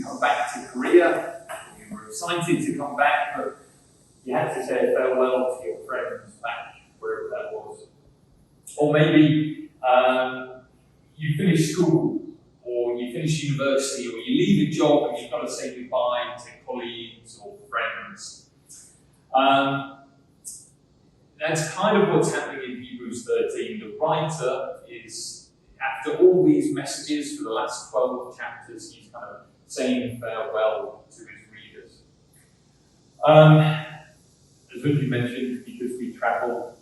come back to Korea. You were excited to come back, but you had to say farewell to your friends back wherever that was. Or maybe you finish school, or you finish university, or you leave a job and you've got to say goodbye to colleagues or friends. That's kind of what's happening in Hebrews 13. The writer is, after all these messages for the last 12 chapters, he's kind of saying farewell to his readers. As Lindsay mentioned, because we travel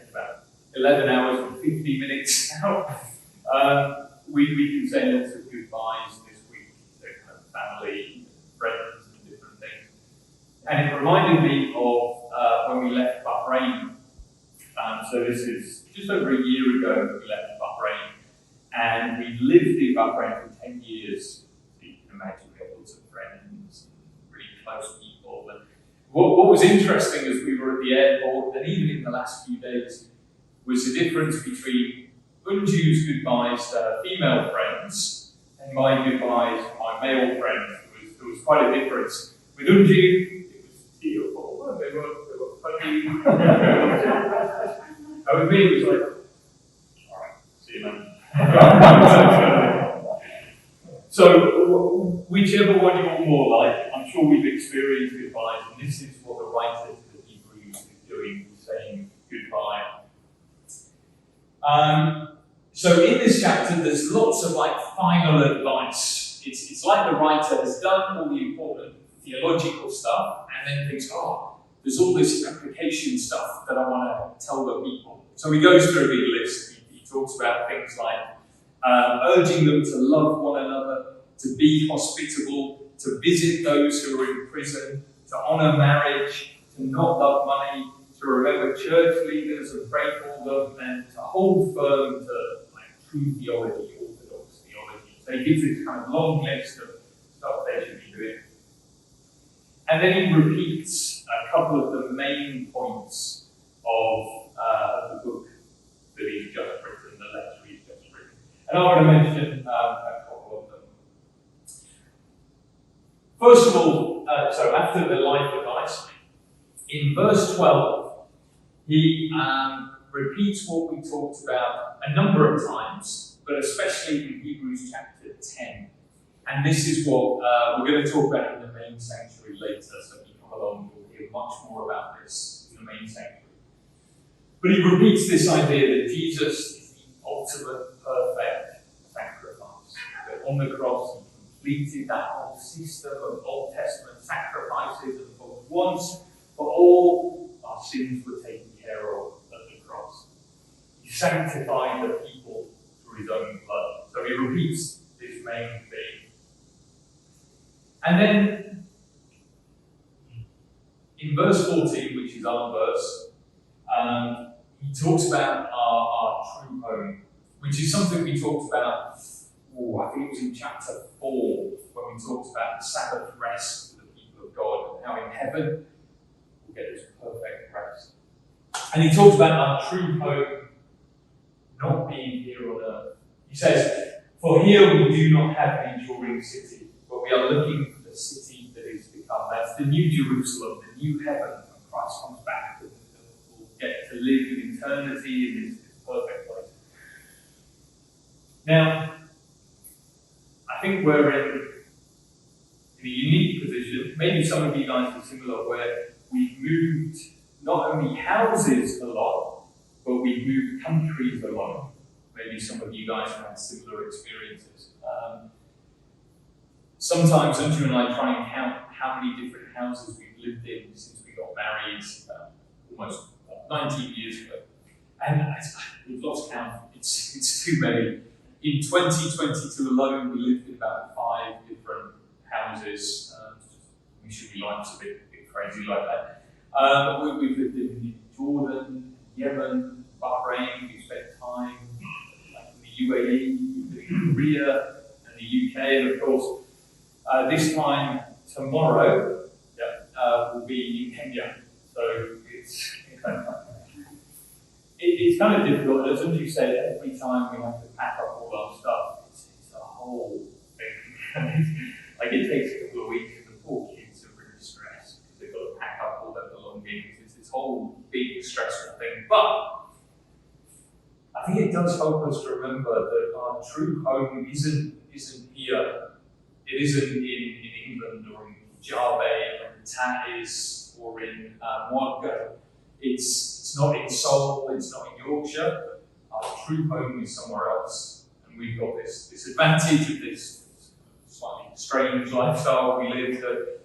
about 11 hours and 50 minutes now, we can say lots of goodbyes this week to kind of family, friends, and different things. And it reminded me of when we left Bahrain. So this is just over a year ago we left Bahrain, and we lived in Bahrain for 10 years. So you can imagine we had lots of friends, really close people. And what was interesting as we were at the airport, and even in the last few days, was the difference between Unju's goodbyes to her female friends and my goodbyes to my male friends. There was quite a difference. With Unju, it was tearful, they were funny. And with me, it was like, alright, see you man. So, whichever one you're more like, I'm sure we've experienced goodbyes, and this is what the writer to the Hebrews is doing, saying goodbye. So in this chapter, there's lots of final advice. It's like the writer has done all the important theological stuff, and then thinks, there's all this application stuff that I want to tell the people. So he goes through a big list. He talks about things like urging them to love one another, to be hospitable, to visit those who are in prison, to honour marriage, to not love money, to remember church leaders and pray for them, and to hold firm to true theology, orthodox theology. So he gives this kind of long list of stuff they should be doing. And then he repeats a couple of the main points of the book that he's just written, the letter he's just written. And I want to mention a couple of them. First of all, so after the life advice, in verse 12, he repeats what we talked about a number of times, but especially in Hebrews chapter 10. And this is what we're going to talk about in the main sanctuary later, so if you come along, you'll hear much more about this in the main sanctuary. But he repeats this idea that Jesus is the ultimate perfect sacrifice. That on the cross he completed that whole system of Old Testament sacrifices, and for once for all, our sins were taken care of at the cross. He sanctified the people through his own blood. So he repeats this main thing. And then, in verse 14, which is our verse, he talks about our true home, which is something we talked about, I think it was in chapter 4, when we talked about the Sabbath rest for the people of God, and how in heaven we'll get this perfect rest. And he talks about our true home not being here on earth. He says, "For here we do not have an enduring city, but we are looking for the city that is to come." That's the new Jerusalem, the new heaven, when Christ comes back, and we'll get to live in eternity in this perfect place. Now, I think we're in a unique position. Maybe some of you guys are similar, where we've moved not only houses a lot, but we've moved countries a lot. Maybe some of you guys have had similar experiences. Sometimes Unju and I try and count how many different houses we've lived in since we got married almost 19 years ago. And we've lost count. It's too many. In 2022 alone, we lived in about 5 different houses. We should be life's a bit crazy like that. We've lived in Jordan, Yemen, Bahrain. We've spent time in the UAE, we've lived in Korea, and the UK, and of course, this time tomorrow, will be in Kenya. So it's kind of difficult. As you said, every time we have to pack up all our stuff, it's a whole thing. Like it takes a couple of weeks, and the poor kids are really stressed because they've got to pack up all their belongings. It's this whole big stressful thing. But I think it does help us to remember that our true home isn't here. It isn't in England or in Java or in Tanis or in Monaco. It's not in Seoul, it's not in Yorkshire. Our true home is somewhere else. And we've got this advantage of this slightly strange lifestyle we live, that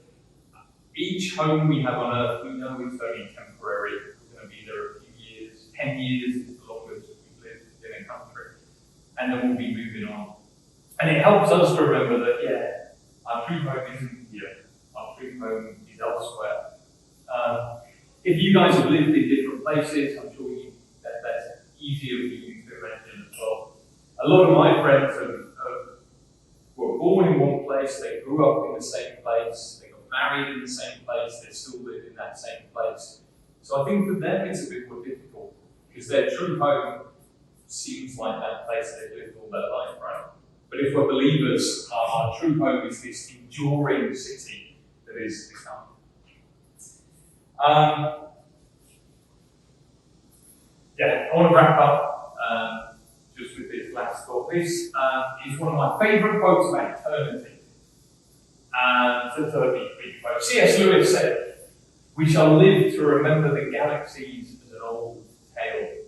each home we have on earth, we know it's only temporary. We're going to be there a few years, 10 years is the longest we've lived in a country. And then we'll be moving on. And it helps us to remember that, our true home isn't here. Our true home is elsewhere. If you guys have lived in different places, I'm sure that's easier for you to imagine as well. A lot of my friends were born in one place, they grew up in the same place, they got married in the same place, they still live in that same place. So I think for them it's a bit more difficult, because their true home seems like that place they've lived all their life, right? But if we're believers, our true home is this enduring city that is to come. I want to wrap up just with this last thought. This is one of my favourite quotes about eternity. It's a big quote. C.S. Lewis said, "We shall live to remember the galaxies as an old tale."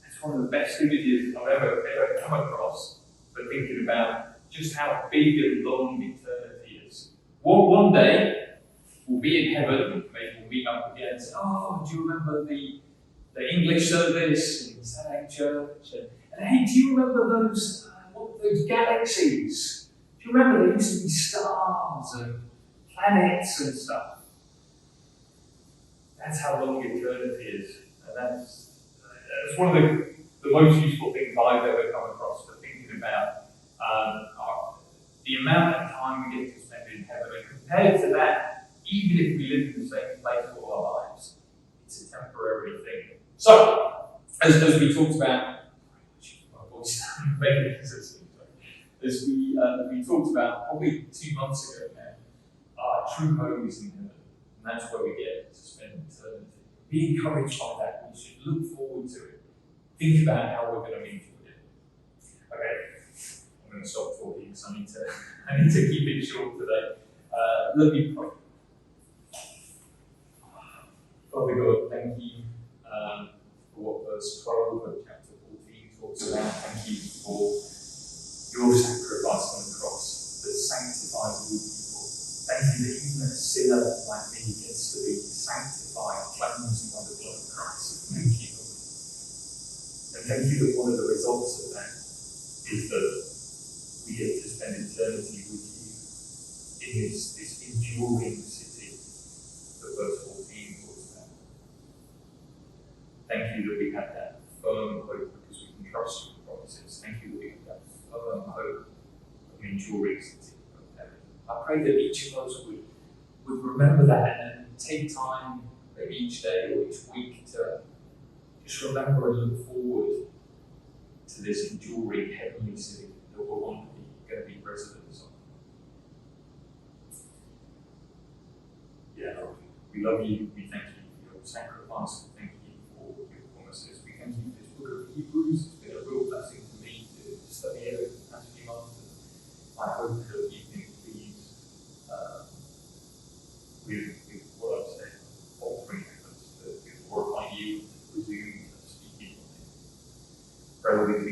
That's one of the best images I've ever come across for thinking about just how big and long eternity is. One day, we'll be in heaven, maybe we'll meet up again and say, "Oh, do you remember the English service in St. Church? And hey, do you remember those galaxies? Do you remember there used to be stars and planets and stuff?" That's how long eternity is. And that's one of the most useful things I've ever come across for thinking about the amount of time we get to spend in heaven. And compared to that, even if we live in the same place all our lives, it's a temporary thing. So, as we talked about, as we talked about probably 2 months ago now, our true home is in heaven, and that's where we get to spend eternity. Be encouraged by that. We should look forward to it. Think about how we're going to enjoy it. Okay, I'm going to stop talking because I need to keep it short today. Let me pray. Father God, thank you for what verse 12 of chapter 14 talks about. Thank you for your sacrifice on the cross that sanctifies all people. Thank you that even a sinner like me gets to be sanctified, cleansed by the blood of Christ. Thank you, Lord. And thank you that one of the results of that is that we get to spend eternity with you in this enduring city that verse 14 talks about. Thank you that we have that firm hope because we can trust your promises. Thank you that we have that firm hope of an enduring city of heaven. I pray that each of us would remember that and take time, maybe each day or each week, to just remember and look forward to this enduring heavenly city that we're going to be residents of. Lord, we love you. We thank you for your sacrifice. We thank you for your promises. We thank you for this book of Hebrews. It's been a real blessing for me to study it over the past few months. And I hope that you've been pleased with what I've said, altering efforts to glorify you, to presume, to speak in your name. Pray that we